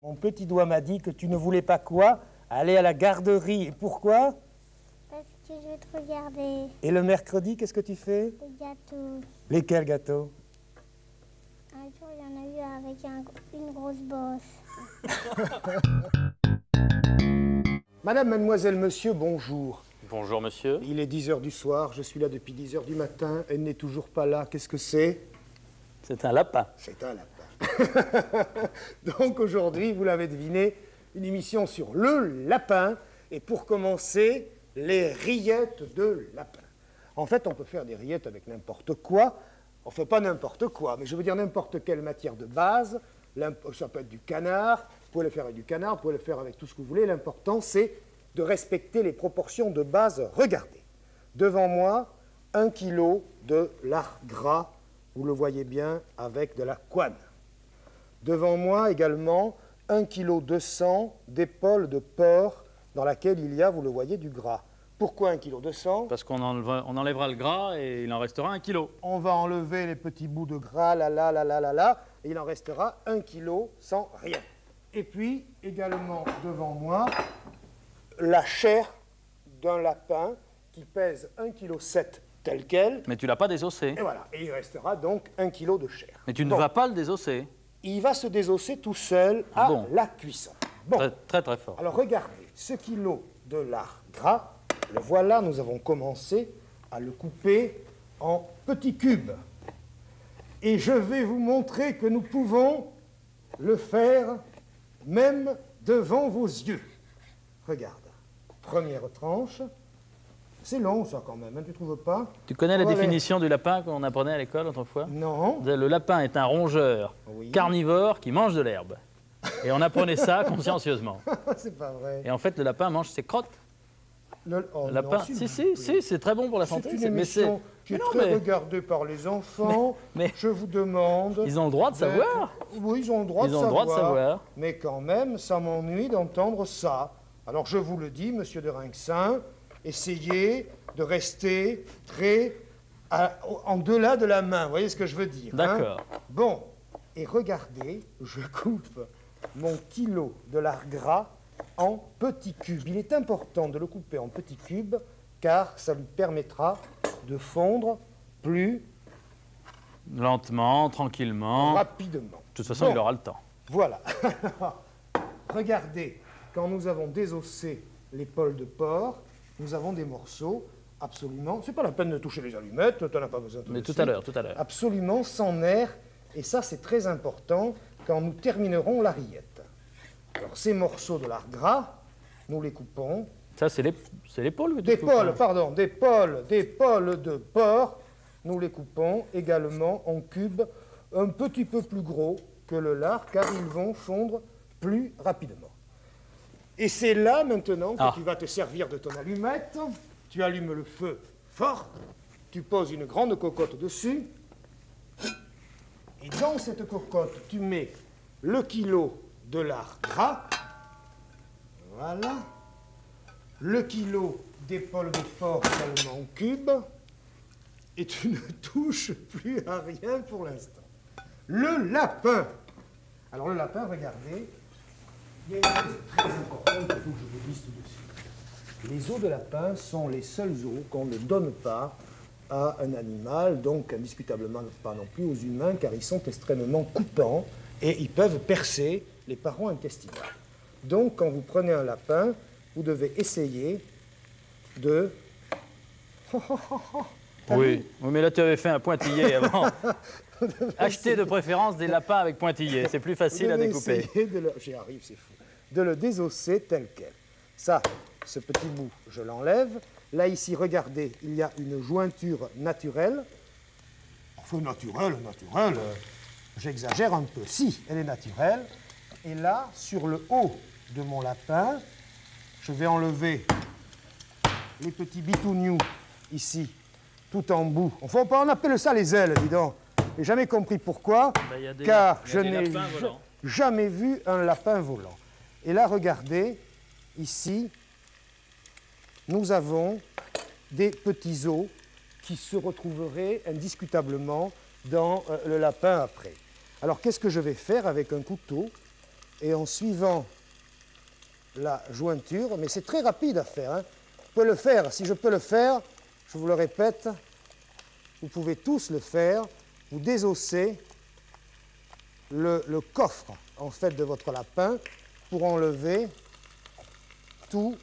Mon petit doigt m'a dit que tu ne voulais pas quoi? Aller à la garderie. Et pourquoi? Parce que je vais te regarder. Et le mercredi, qu'est-ce que tu fais? Les gâteaux. Lesquels gâteaux? Un jour, il y en a eu avec une grosse bosse. Madame, mademoiselle, monsieur, bonjour. Bonjour monsieur. Il est 10 h du soir, je suis là depuis 10 h du matin, elle n'est toujours pas là. Qu'est-ce que c'est? C'est un lapin. C'est un lapin. Donc aujourd'hui, vous l'avez deviné, une émission sur le lapin. Et pour commencer, les rillettes de lapin. En fait, on peut faire des rillettes avec n'importe quoi. Enfin, pas n'importe quoi, mais je veux dire n'importe quelle matière de base. Ça peut être du canard, vous pouvez le faire avec du canard, vous pouvez le faire avec tout ce que vous voulez. L'important, c'est de respecter les proportions de base. Regardez, devant moi, 1 kg de lard gras, vous le voyez bien, avec de la couenne. Devant moi également, 1,2 kg d'épaule de porc, dans laquelle il y a, vous le voyez, du gras. Pourquoi 1,2 kg? Parce qu'on enlèvera le gras et il en restera 1 kg. On va enlever les petits bouts de gras, là, et il en restera 1 kg sans rien. Et puis, également devant moi, la chair d'un lapin qui pèse 1,7 kg tel quel. Mais tu l'as pas désossé. Et voilà, et il restera donc 1 kg de chair. Mais tu ne vas pas le désosser. Il va se désosser tout seul à la cuisson. Bon. Très, très fort. Alors regardez, ce kilo de lard gras, le voilà, nous avons commencé à le couper en petits cubes. Et je vais vous montrer que nous pouvons le faire même devant vos yeux. Regarde, première tranche. C'est long ça quand même, hein, tu ne trouves pas? Tu connais la définition du lapin qu'on apprenait à l'école autrefois? Non. Le lapin est un rongeur carnivore qui mange de l'herbe. Et on apprenait ça consciencieusement. C'est pas vrai. Et en fait, le lapin mange ses crottes. Le lapin, non, si, c'est très bon pour la santé. C'est une émission qui est très regardée par les enfants. Mais je vous demande... Ils ont le droit de savoir. Oui, ils ont le droit de savoir. Mais quand même, ça m'ennuie d'entendre ça. Alors je vous le dis, monsieur de Rinxin, essayez de rester très en delà de la main. Vous voyez ce que je veux dire? D'accord. Hein? Bon, et regardez, je coupe mon kilo de lard gras en petits cubes. Il est important de le couper en petits cubes car ça lui permettra de fondre plus lentement, tranquillement, rapidement. De toute façon, il aura le temps. Voilà. Regardez, quand nous avons désossé l'épaule de porc, nous avons des morceaux absolument... C'est pas la peine de toucher les allumettes, tu n'en as pas besoin. Mais tout à l'heure. Absolument sans nerfs. Et ça, c'est très important quand nous terminerons la rillette. Alors, ces morceaux de lard gras, nous les coupons. Ça, c'est l'épaule que tu D'épaule, pardon, d'épaule de porc. Nous les coupons également en cubes un petit peu plus gros que le lard, car ils vont fondre plus rapidement. Et c'est là, maintenant, que tu vas te servir de ton allumette. Tu allumes le feu fort, tu poses une grande cocotte dessus, et dans cette cocotte, tu mets le kilo de lard gras, voilà, le kilo d'épaule de porc également en cube, et tu ne touches plus à rien pour l'instant. Le lapin. Alors le lapin, regardez, il y a une chose très importante qu'il faut que je vous dise tout de suite. Les os de lapin sont les seuls os qu'on ne donne pas à un animal, donc indiscutablement pas non plus aux humains, car ils sont extrêmement coupants et ils peuvent percer les parois intestinales. Donc, quand vous prenez un lapin, vous devez essayer de... Oui, mais là tu avais fait un pointillé avant. Achetez de préférence des lapins avec pointillés, c'est plus facile à découper. J'y arrive, c'est fou. De le désosser tel quel. Ça, ce petit bout, je l'enlève. Là, ici, regardez, il y a une jointure naturelle. Enfin, naturelle, j'exagère un peu. Si, elle est naturelle. Et là, sur le haut de mon lapin, je vais enlever les petits bitounious ici, tout en bout. Enfin, on appelle ça les ailes, dis donc. Je n'ai jamais compris pourquoi, car je n'ai jamais vu un lapin volant. Et là, regardez, ici, nous avons des petits os qui se retrouveraient indiscutablement dans le lapin après. Alors, qu'est-ce que je vais faire avec un couteau? et en suivant la jointure, mais c'est très rapide à faire, hein. Vous pouvez le faire, si je peux le faire, je vous le répète, vous pouvez tous le faire, vous désossez le coffre en fait de votre lapin pour enlever tous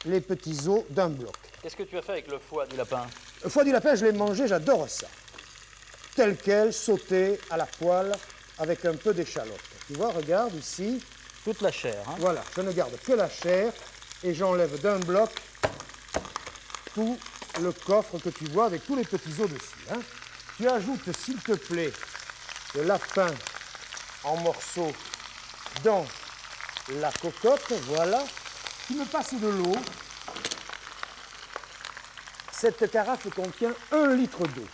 les petits os d'un bloc. Qu'est-ce que tu as fait avec le foie du lapin? Le foie du lapin, je l'ai mangé, j'adore ça. Tel quel, sauté à la poêle avec un peu d'échalote. Tu vois, regarde ici. Toute la chair. Hein? Voilà, je ne garde que la chair et j'enlève d'un bloc tout le coffre que tu vois avec tous les petits os dessus. Hein. Tu ajoutes, s'il te plaît, le lapin en morceaux dans la cocotte, voilà. Tu me passes de l'eau. Cette carafe contient 1 litre d'eau.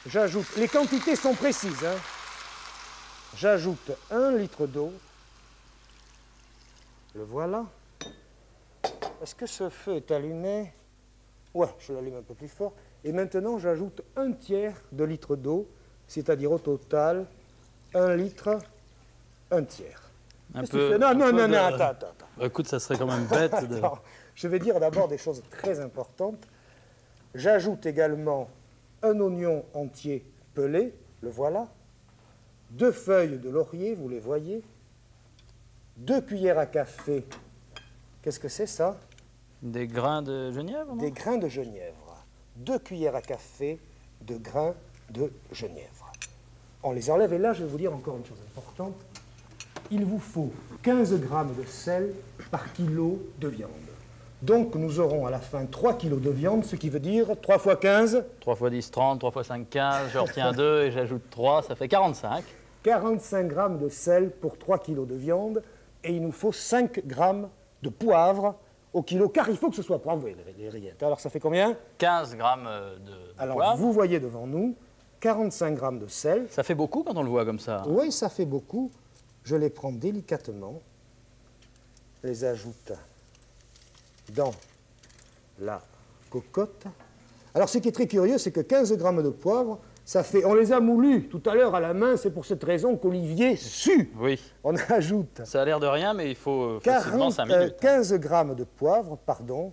J'ajoute, les quantités sont précises, hein. J'ajoute 1 litre d'eau. Le voilà. Est-ce que ce feu est allumé? Ouais, je l'allume un peu plus fort. Et maintenant, j'ajoute 1/3 de litre d'eau, c'est-à-dire au total 1 litre, 1/3. Un Qu'est-ce que tu fais? Non, non, non, non, attends. Écoute, ça serait quand même bête de... Attends, je vais dire d'abord des choses très importantes. J'ajoute également un oignon entier pelé, le voilà. 2 feuilles de laurier, vous les voyez. 2 cuillères à café. Qu'est-ce que c'est ça? Des grains de genièvre, non? Des grains de genièvre. 2 cuillères à café de grains de genièvre. On les enlève et là, je vais vous dire encore une chose importante. Il vous faut 15 grammes de sel par kilo de viande. Donc, nous aurons à la fin 3 kilos de viande, ce qui veut dire 3 fois 15. 3 fois 10, 30, 3 fois 5, 15, je retiens 2 et j'ajoute 3, ça fait 45. 45 grammes de sel pour 3 kilos de viande et il nous faut 5 grammes de poivre au kilo, car il faut que ce soit poivré, les rillettes. Alors, ça fait combien? 15 grammes de Alors, poivre. vous voyez devant nous 45 grammes de sel. Ça fait beaucoup quand on le voit comme ça. Oui, ça fait beaucoup. Je les prends délicatement, je les ajoute dans la cocotte. Alors, ce qui est très curieux, c'est que 15 grammes de poivre, ça fait... On les a moulus tout à l'heure à la main, c'est pour cette raison qu'Olivier sue. Oui. On ajoute Ça a l'air de rien, mais il faut facilement 5 minutes. 15 grammes de poivre, pardon.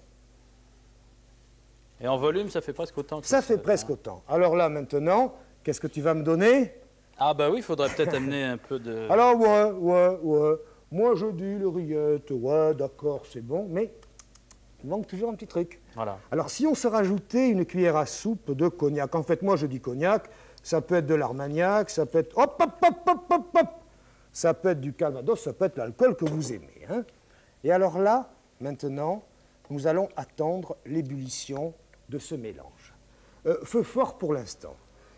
Et en volume, ça fait presque autant que Ça fait presque autant. Alors là, maintenant, qu'est-ce que tu vas me donner? Ah bah oui, il faudrait peut-être amener un peu de... Alors, ouais. Moi, je dis les rillettes, ouais, d'accord, c'est bon, mais il manque toujours un petit truc. Voilà. Alors, si on se rajoutait une cuillère à soupe de cognac, en fait, moi, je dis cognac, ça peut être de l'armagnac, ça peut être... Hop. Ça peut être du calvados, ça peut être l'alcool que vous aimez. Hein. Et alors là, maintenant, nous allons attendre l'ébullition de ce mélange. Feu fort pour l'instant.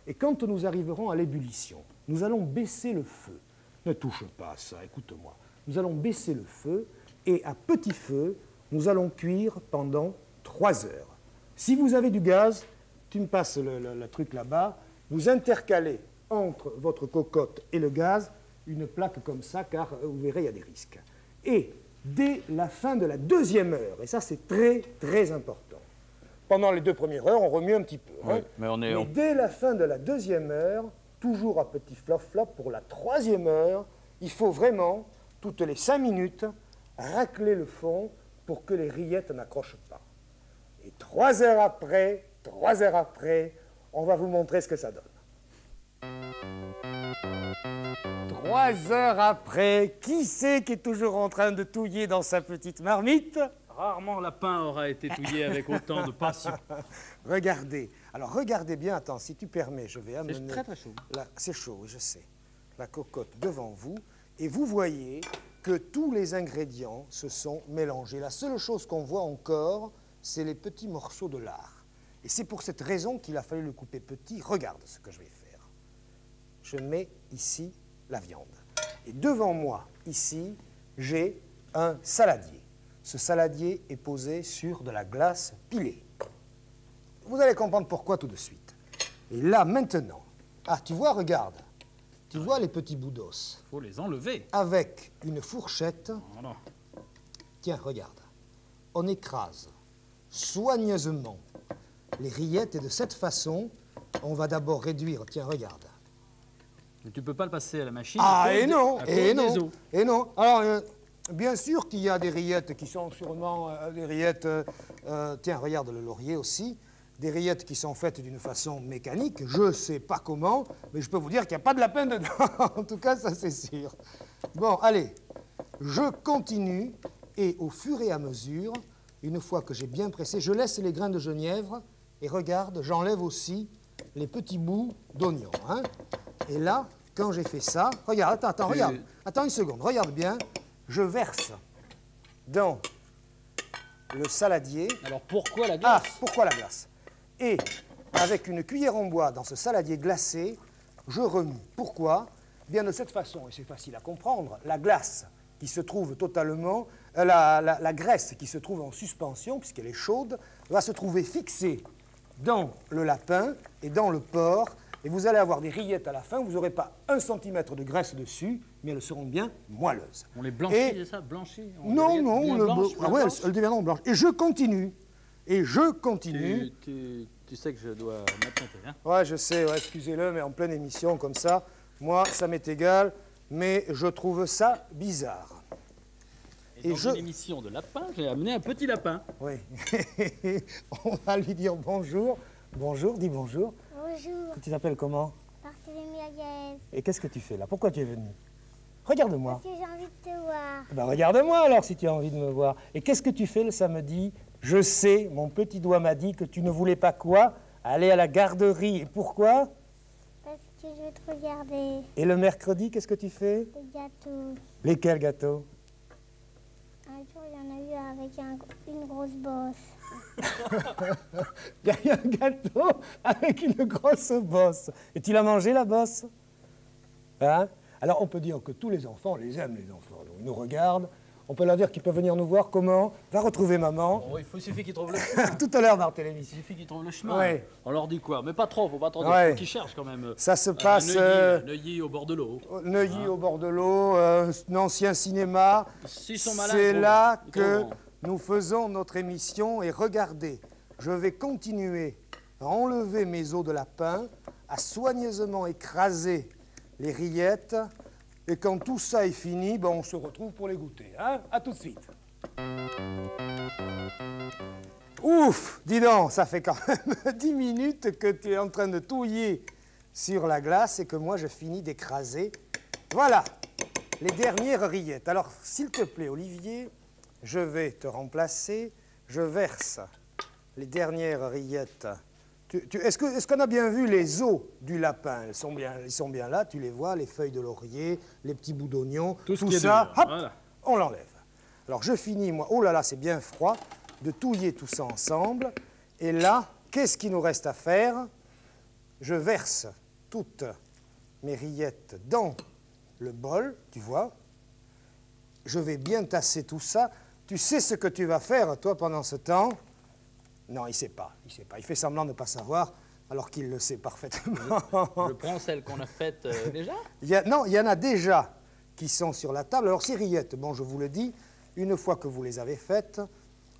Et quand nous arriverons à l'ébullition, nous allons baisser le feu. Ne touche pas à ça, écoute-moi. Nous allons baisser le feu et à petit feu, nous allons cuire pendant 3 heures. Si vous avez du gaz, tu me passes le truc là-bas, vous intercalez entre votre cocotte et le gaz une plaque comme ça, car vous verrez, il y a des risques. Et dès la fin de la 2e heure, et ça c'est très très important, pendant les 2 premières heures, on remue un petit peu. Oui, hein. mais Dès la fin de la 2e heure, toujours à petit flop-flop, pour la 3e heure, il faut vraiment, toutes les 5 minutes, racler le fond pour que les rillettes n'accrochent pas. Et 3 heures après, on va vous montrer ce que ça donne. 3 heures après, qui c'est qui est toujours en train de touiller dans sa petite marmite? Rarement lapin aura été touillé avec autant de passion. Regardez. Alors, regardez bien. Attends, si tu permets, je vais amener... C'est très très chaud. C'est chaud, oui, je sais. La cocotte devant vous. Et vous voyez que tous les ingrédients se sont mélangés. La seule chose qu'on voit encore, c'est les petits morceaux de lard. Et c'est pour cette raison qu'il a fallu le couper petit. Regarde ce que je vais faire. Je mets ici la viande. Et devant moi, ici, j'ai un saladier. Ce saladier est posé sur de la glace pilée. Vous allez comprendre pourquoi tout de suite. Et là, maintenant, tu vois, regarde, tu vois les petits bouts d'os. Il faut les enlever. Avec une fourchette, Voilà. tiens, regarde, on écrase soigneusement les rillettes et de cette façon, on va d'abord réduire, tiens, regarde, Mais tu ne peux pas le passer à la machine. Ah, et non, à cause et des non, os. et non. Alors, bien sûr qu'il y a des rillettes qui sont sûrement des rillettes... tiens, regarde le laurier aussi. Des rillettes qui sont faites d'une façon mécanique. Je ne sais pas comment, mais je peux vous dire qu'il n'y a pas de lapin dedans. En tout cas, ça c'est sûr. Bon, allez, je continue et au fur et à mesure, une fois que j'ai bien pressé, je laisse les grains de genièvre et regarde, j'enlève aussi les petits bouts d'oignon. Hein. Et là, quand j'ai fait ça, regarde, regarde. Attends une seconde, regarde bien. Je verse dans le saladier. Alors pourquoi la glace? Ah, pourquoi la glace? Et avec une cuillère en bois dans ce saladier glacé, je remue. Pourquoi? Bien de cette façon, et c'est facile à comprendre, la glace qui se trouve totalement, la graisse qui se trouve en suspension, puisqu'elle est chaude, va se trouver fixée dans le lapin et dans le porc, et vous allez avoir des rillettes à la fin, vous n'aurez pas 1 centimètre de graisse dessus, mais elles seront bien moelleuses. On les blanchit, c'est ça? Blanchit? Non, Ouais, elles deviendront blanches. Et je continue. Et je continue. Tu sais que je dois m'absenter, hein? Ouais, je sais, ouais, excusez-le, mais en pleine émission comme ça, moi, ça m'est égal, mais je trouve ça bizarre. Et dans une émission de lapin, j'ai amené un petit lapin. Oui. On va lui dire bonjour. Bonjour, dis bonjour. Bonjour, Tu t'appelles comment? Barthélemy Agaez. Et qu'est-ce que tu fais là? Pourquoi tu es venu? Regarde-moi. Parce que j'ai envie de te voir. Ben regarde-moi alors si tu as envie de me voir. Et qu'est-ce que tu fais le samedi? Je sais, mon petit doigt m'a dit que tu ne voulais pas quoi? Aller à la garderie. Et pourquoi? Parce que je veux te regarder. Et le mercredi, qu'est-ce que tu fais? Les gâteaux. Lesquels gâteaux? Un jour, il y en a eu avec une grosse bosse. Il y a eu un gâteau avec une grosse bosse. Et tu l'as mangé, la bosse? Hein? Alors, on peut dire que tous les enfants, on les aime, les enfants. Donc, ils nous regardent. On peut leur dire qu'ils peuvent venir nous voir. Comment? Va retrouver maman. Oh, il suffit qu'ils trouvent le chemin. Tout à l'heure dans la télévision. Il suffit qu'ils trouvent le chemin. Ouais. On leur dit quoi? Mais pas trop, faut pas trop dire. Ouais. Faut qu'ils cherchent quand même. Ça se passe... Neuilly au bord de l'eau. Neuilly au bord de l'eau, un ancien cinéma. S'ils sont malins, C'est ils trouvent. là Ils que trouveront. nous faisons notre émission. Et regardez, je vais continuer à enlever mes os de lapin, à soigneusement écraser les rillettes. Et quand tout ça est fini, ben on se retrouve pour les goûter. Hein? À tout de suite. Ouf, dis donc, ça fait quand même 10 minutes que tu es en train de touiller sur la glace et que moi je finis d'écraser. Voilà, les dernières rillettes. Alors, s'il te plaît, Olivier, je vais te remplacer. Je verse les dernières rillettes. Est-ce qu'on a bien vu les os du lapin? Ils sont bien là, tu les vois, les feuilles de laurier, les petits bouts d'oignon, tout ça, hop, voilà. on l'enlève. Alors je finis, moi, oh là là, c'est bien froid, de touiller tout ça ensemble. Et là, qu'est-ce qu'il nous reste à faire? Je verse toutes mes rillettes dans le bol, tu vois. Je vais bien tasser tout ça. Tu sais ce que tu vas faire, toi, pendant ce temps? Non, il ne sait pas, il sait pas. Il fait semblant de ne pas savoir, alors qu'il le sait parfaitement. Je prends celle qu'on a faite déjà. Non, il y en a déjà qui sont sur la table. Alors, ces rillettes, bon, je vous le dis, une fois que vous les avez faites,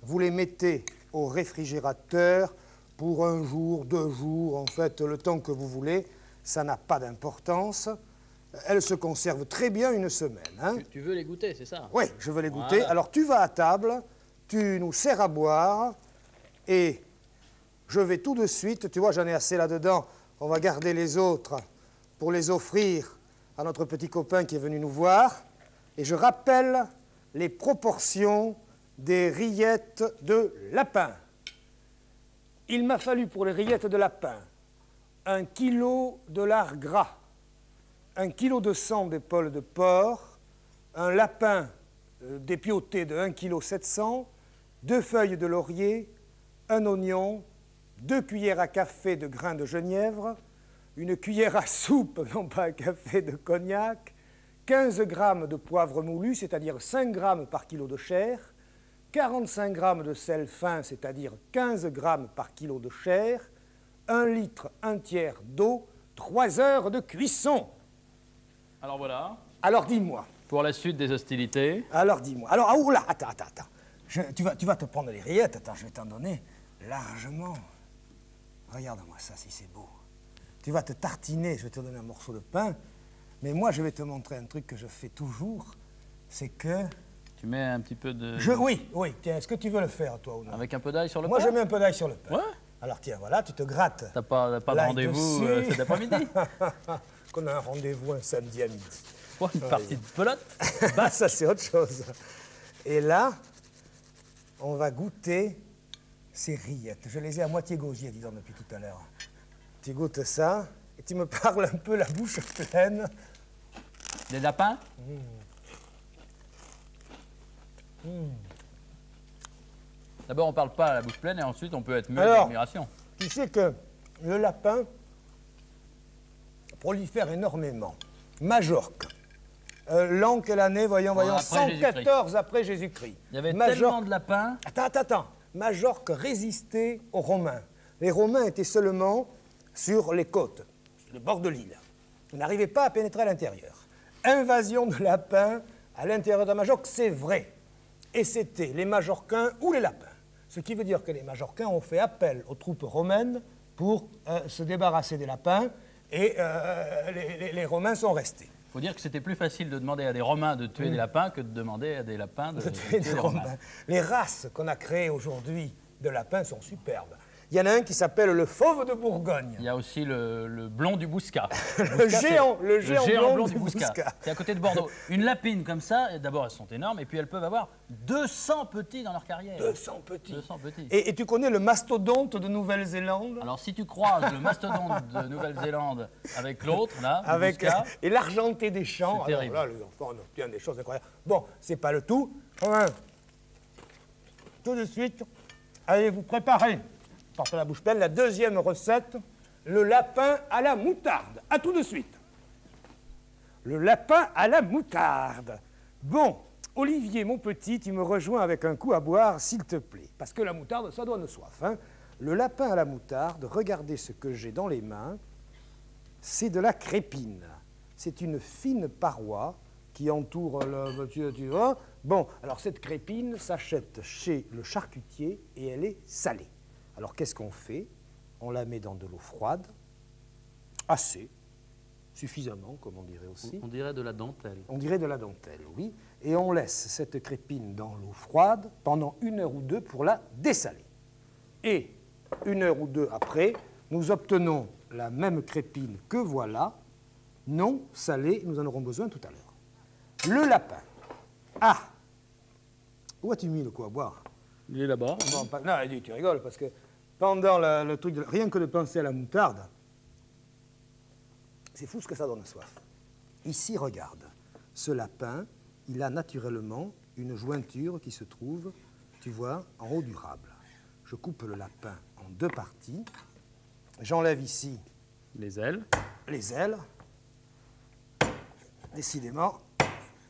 vous les mettez au réfrigérateur pour 1 jour, 2 jours, en fait, le temps que vous voulez. Ça n'a pas d'importance. Elles se conservent très bien 1 semaine. Hein. Tu veux les goûter, c'est ça? Oui, je veux les goûter. Voilà. Alors, tu vas à table, tu nous sers à boire, et je vais tout de suite, tu vois, j'en ai assez là-dedans, on va garder les autres pour les offrir à notre petit copain qui est venu nous voir. Et je rappelle les proportions des rillettes de lapin. Il m'a fallu pour les rillettes de lapin 1 kilo de lard gras, 1 kilo de sang d'épaule de porc, un lapin dépioté de 1,7 kg, 2 feuilles de laurier, 1 oignon, 2 cuillères à café de grains de genièvre, 1 cuillère à soupe, non pas à café, de cognac, 15 g de poivre moulu, c'est-à-dire 5 g par kilo de chair, 45 g de sel fin, c'est-à-dire 15 g par kilo de chair, 1 litre, 1 tiers d'eau, 3 heures de cuisson. Alors voilà. Alors dis-moi. Pour la suite des hostilités. Alors dis-moi. Alors, oh là, attends. Tu vas te prendre les rillettes, attends, je vais t'en donner largement. Regarde-moi ça, si c'est beau. Tu vas te tartiner, je vais te donner un morceau de pain. Mais moi, je vais te montrer un truc que je fais toujours, c'est que... Tu mets un petit peu de... Oui, tiens, est-ce que tu veux le faire, toi, ou non? Avec un peu d'ail sur le pain? Moi, je mets un peu d'ail sur le pain. Ouais. Alors, tiens, voilà, tu te grattes. T'as pas de l'ail rendez-vous dessus. cet après-midi? Qu'on a un rendez-vous un samedi à midi. Oh, une partie de pelote? Ça, c'est autre chose. Et là, on va goûter ces rillettes. Je les ai à moitié gosier, disons, depuis tout à l'heure. Tu goûtes ça, et tu me parles un peu la bouche pleine. Des lapins? D'abord, on parle pas à la bouche pleine et ensuite, on peut être muet d'admiration. Tu sais que le lapin prolifère énormément. Majorque. L'an quelle année? Voyons, après 114 après Jésus-Christ. Il y avait tellement de lapins. Attends. Majorque résistait aux Romains. Les Romains étaient seulement sur les côtes, sur le bord de l'île. Ils n'arrivaient pas à pénétrer à l'intérieur. Invasion de lapins à l'intérieur de Majorque, c'est vrai. Et c'était les Majorquins ou les lapins. Ce qui veut dire que les Majorquins ont fait appel aux troupes romaines pour se débarrasser des lapins et les Romains sont restés. Il faut dire que c'était plus facile de demander à des Romains de tuer des lapins que de demander à des lapins de tuer des Romains. Les races qu'on a créées aujourd'hui de lapins sont superbes. Il y en a un qui s'appelle le fauve de Bourgogne. Il y a aussi le blond du Bouscat. Le géant blond du Bouscat. C'est à côté de Bordeaux. Une lapine comme ça, d'abord elles sont énormes et puis elles peuvent avoir 200 petits dans leur carrière. 200 petits. 200 petits. Et tu connais le mastodonte de Nouvelle-Zélande? Alors si tu croises le mastodonte de Nouvelle-Zélande avec l'autre, là, le Bouscat, et l'argenté des champs, c'est alors terrible. là, les enfants, on obtient des choses incroyables. Bon, c'est pas le tout. Enfin, tout de suite, allez vous préparer, portez la bouche pleine, la deuxième recette, le lapin à la moutarde. À tout de suite. Le lapin à la moutarde. Bon, Olivier, mon petit, tu me rejoins avec un coup à boire, s'il te plaît. Parce que la moutarde, ça donne soif. Hein. Le lapin à la moutarde, regardez ce que j'ai dans les mains. C'est de la crépine. C'est une fine paroi qui entoure le... Tu vois. Bon, alors cette crépine s'achète chez le charcutier et elle est salée. Alors qu'est-ce qu'on fait? On la met dans de l'eau froide, assez, suffisamment, comme on dirait aussi. on dirait de la dentelle. On dirait de la dentelle, oui. Et on laisse cette crépine dans l'eau froide pendant 1 heure ou 2 pour la dessaler. Et 1 heure ou 2 après, nous obtenons la même crépine que voilà, non salée, nous en aurons besoin tout à l'heure. Le lapin. Ah! Où as-tu mis le coup à boire? Il est là-bas. Non, tu rigoles, parce que pendant le truc, rien que de penser à la moutarde, c'est fou ce que ça donne soif. Ici, regarde, ce lapin, il a naturellement une jointure qui se trouve, tu vois, en haut du rable. Je coupe le lapin en 2 parties. J'enlève ici les ailes. Les ailes. Décidément,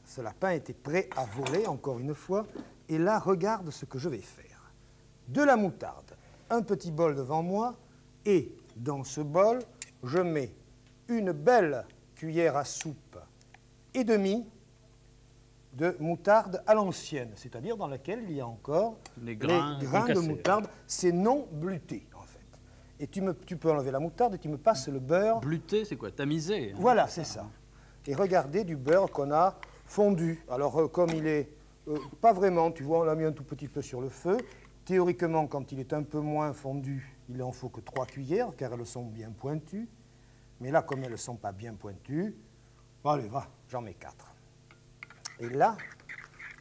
ce lapin était prêt à voler, encore une fois. Et là, regarde ce que je vais faire. De la moutarde, un petit bol devant moi, et dans ce bol, je mets une belle cuillère à soupe et demie de moutarde à l'ancienne, c'est-à-dire dans laquelle il y a encore les grains de moutarde. C'est non bleuté, en fait. Et tu peux enlever la moutarde et tu me passes le beurre. Bleuté, c'est quoi? Tamisé, hein. Voilà, c'est ça. Et regardez du beurre qu'on a fondu. Alors, comme il est pas vraiment, tu vois, on l'a mis un tout petit peu sur le feu. Théoriquement, quand il est un peu moins fondu, il en faut que 3 cuillères, car elles sont bien pointues. Mais là, comme elles ne sont pas bien pointues, bon, allez, va, j'en mets 4. Et là,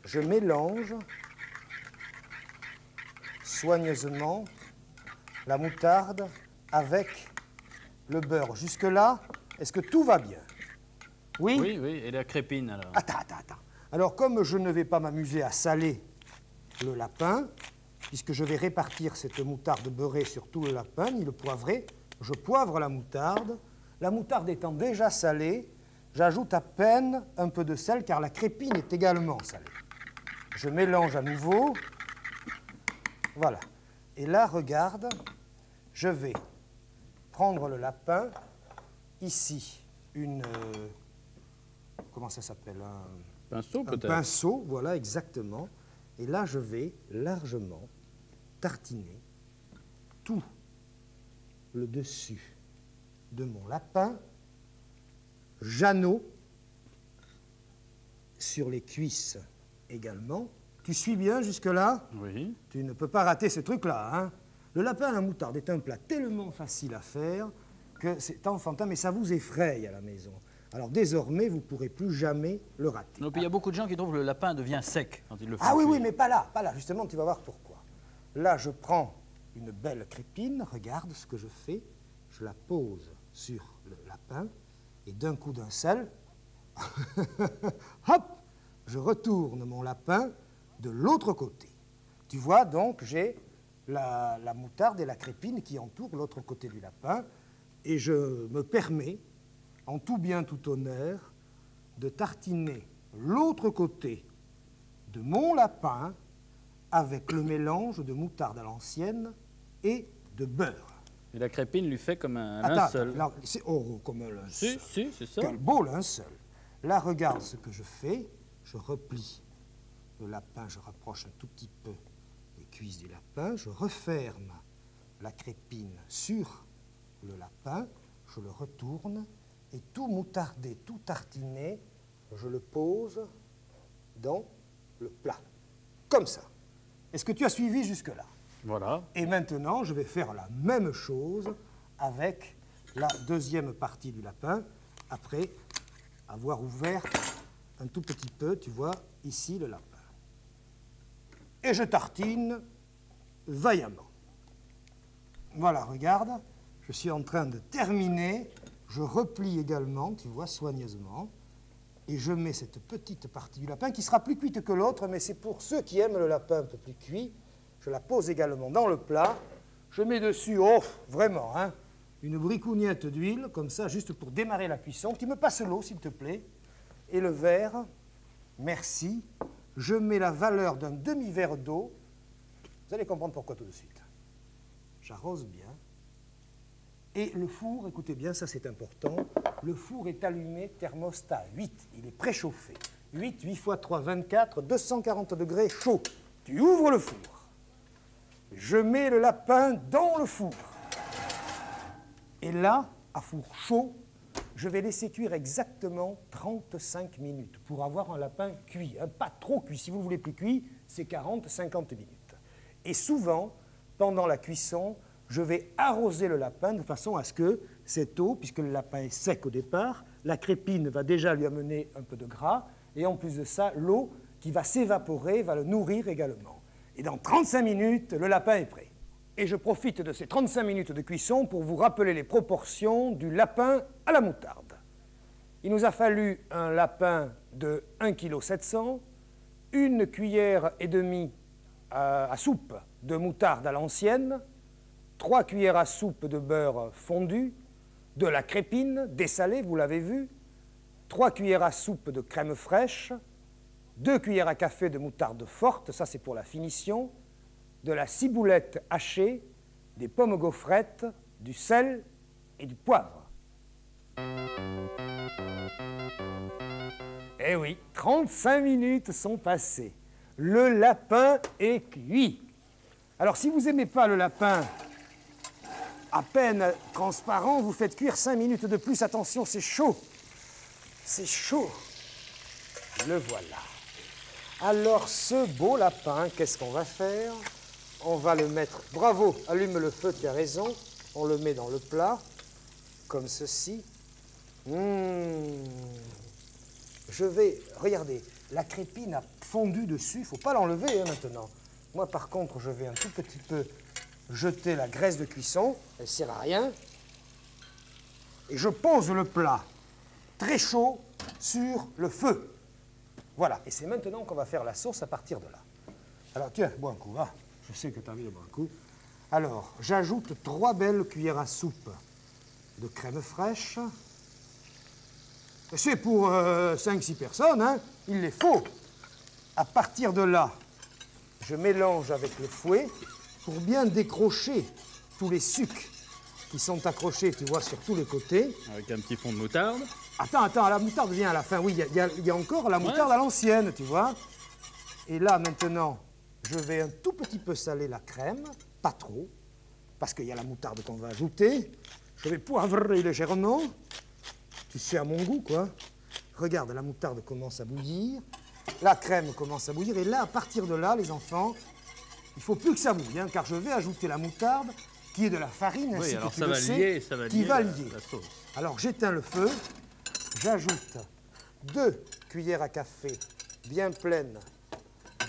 je mélange soigneusement la moutarde avec le beurre. Jusque-là, est-ce que tout va bien? Oui? Oui, et la crépine, alors? Attends. Alors, comme je ne vais pas m'amuser à saler le lapin, puisque je vais répartir cette moutarde beurrée sur tout le lapin, ni le poivré, je poivre la moutarde. La moutarde étant déjà salée, j'ajoute à peine un peu de sel, car la crépine est également salée. Je mélange à nouveau. Voilà. Et là, regarde, je vais prendre le lapin. Ici, comment ça s'appelle? Pinceau, peut-être? Un pinceau, voilà, exactement. Et là, je vais largement tartiner tout le dessus de mon lapin, Jeannot, sur les cuisses également. Tu suis bien jusque-là? Oui. Tu ne peux pas rater ce truc-là, hein? Le lapin à la moutarde est un plat tellement facile à faire que c'est enfantin, mais ça vous effraie à la maison. Alors désormais, vous ne pourrez plus jamais le rater. Non, puis il y a beaucoup de gens qui trouvent que le lapin devient sec quand ils le font. Ah oui, oui, cuire. mais pas là, pas là. Justement, tu vas voir pourquoi. Là, je prends une belle crépine, regarde ce que je fais. Je la pose sur le lapin et d'un coup d'un seul, hop, je retourne mon lapin de l'autre côté. Tu vois, donc, j'ai la moutarde et la crépine qui entourent l'autre côté du lapin et je me permets, en tout bien, tout honneur, de tartiner l'autre côté de mon lapin avec le mélange de moutarde à l'ancienne et de beurre. Et la crépine lui fait comme un Attends, linceul. là, c'est comme un linceul. Si, c'est ça. Quel beau linceul. Là, regarde ce que je fais. Je replie le lapin, je rapproche un tout petit peu les cuisses du lapin, je referme la crépine sur le lapin, je le retourne et tout moutardé, tout tartiné, je le pose dans le plat. Comme ça. Est-ce que tu as suivi jusque-là? Voilà. Et maintenant, je vais faire la même chose avec la deuxième partie du lapin, après avoir ouvert un tout petit peu, tu vois, ici le lapin. Et je tartine vaillamment. Voilà, regarde, je suis en train de terminer, je replie également, tu vois, soigneusement, et je mets cette petite partie du lapin qui sera plus cuite que l'autre, mais c'est pour ceux qui aiment le lapin un peu plus cuit. Je la pose également dans le plat. Je mets dessus, oh, vraiment, hein, une bricougnette d'huile, comme ça, juste pour démarrer la cuisson. Tu me passes l'eau, s'il te plaît. Et le verre, merci. Je mets la valeur d'un demi-verre d'eau. Vous allez comprendre pourquoi tout de suite. J'arrose bien. Et le four, écoutez bien, ça c'est important, le four est allumé thermostat 8. Il est préchauffé. 8 x 3, 24, 240 degrés chaud. Tu ouvres le four. Je mets le lapin dans le four. Et là, à four chaud, je vais laisser cuire exactement 35 minutes pour avoir un lapin cuit. Hein, pas trop cuit. Si vous voulez plus cuit, c'est 40-50 minutes. Et souvent, pendant la cuisson, je vais arroser le lapin de façon à ce que cette eau, puisque le lapin est sec au départ, la crépine va déjà lui amener un peu de gras, et en plus de ça, l'eau qui va s'évaporer va le nourrir également. Et dans 35 minutes, le lapin est prêt. Et je profite de ces 35 minutes de cuisson pour vous rappeler les proportions du lapin à la moutarde. Il nous a fallu un lapin de 1,7 kg, une cuillère et demie à soupe de moutarde à l'ancienne, 3 cuillères à soupe de beurre fondu, de la crépine dessalée, vous l'avez vu, 3 cuillères à soupe de crème fraîche, 2 cuillères à café de moutarde forte, ça c'est pour la finition, de la ciboulette hachée, des pommes gaufrettes, du sel et du poivre. Eh oui, 35 minutes sont passées. Le lapin est cuit. Alors si vous n'aimez pas le lapin à peine transparent, vous faites cuire 5 minutes de plus. Attention, c'est chaud. C'est chaud. Le voilà. Alors, ce beau lapin, qu'est-ce qu'on va faire? On va le mettre... Bravo, allume le feu, tu as raison. On le met dans le plat, comme ceci. Je vais... Regardez, la crépine a fondu dessus. Il ne faut pas l'enlever maintenant. Moi, par contre, je vais un tout petit peu jeter la graisse de cuisson. Elle ne sert à rien. Et je pose le plat très chaud sur le feu. Voilà. Et c'est maintenant qu'on va faire la sauce à partir de là. Alors, tiens, bois un coup, va. Je sais que tu as envie de boire un coup. Alors, j'ajoute 3 belles cuillères à soupe de crème fraîche. C'est pour 5-6 personnes, hein. Il les faut. À partir de là, je mélange avec le fouet pour bien décrocher tous les sucs qui sont accrochés, tu vois, sur tous les côtés. Avec un petit fond de moutarde. Attends, la moutarde vient à la fin. Oui, il y a encore la moutarde à l'ancienne, tu vois. Et là, maintenant, je vais un tout petit peu saler la crème, pas trop, parce qu'il y a la moutarde qu'on va ajouter. Je vais poivrer légèrement. Tu sais, à mon goût, quoi. Regarde, la moutarde commence à bouillir, la crème commence à bouillir, et là, à partir de là, les enfants, il ne faut plus que ça bouille, hein, car je vais ajouter la moutarde, qui est de la farine, ainsi que tu le sais, qui va lier. La sauce. Alors, j'éteins le feu, j'ajoute 2 cuillères à café bien pleines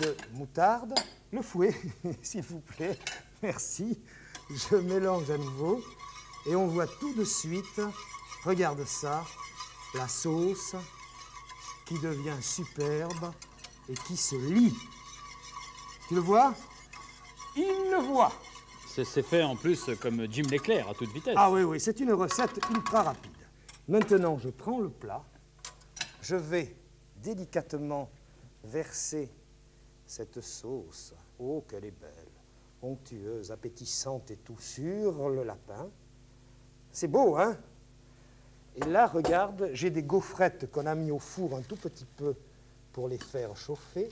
de moutarde, le fouet, s'il vous plaît, merci. Je mélange à nouveau et on voit tout de suite, regarde ça, la sauce qui devient superbe et qui se lie. Tu le vois? Il le voit. C'est fait en plus comme Jim l'éclair à toute vitesse. Ah oui, oui, c'est une recette ultra rapide. Maintenant, je prends le plat, je vais délicatement verser cette sauce. Oh, qu'elle est belle, onctueuse, appétissante et tout, sur le lapin. C'est beau, hein? Et là, regarde, j'ai des gaufrettes qu'on a mis au four un tout petit peu pour les faire chauffer.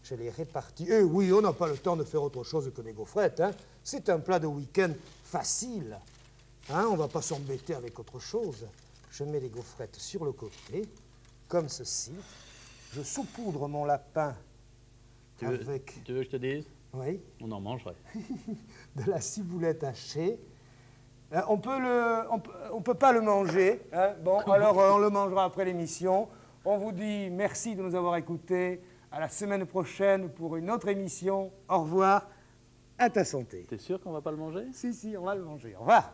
Je les répartis. Eh oui, on n'a pas le temps de faire autre chose que des gaufrettes, hein? C'est un plat de week-end facile. Hein? On ne va pas s'embêter avec autre chose. Je mets les gaufrettes sur le côté, comme ceci. Je saupoudre mon lapin avec... Tu veux que je te dise? Oui. On en mangerait. De la ciboulette hachée. On peut pas le manger. Hein? Bon, alors on le mangera après l'émission. On vous dit merci de nous avoir écoutés. À la semaine prochaine pour une autre émission. Au revoir. À ta santé. T'es sûr qu'on va pas le manger? Si, on va le manger. Au revoir.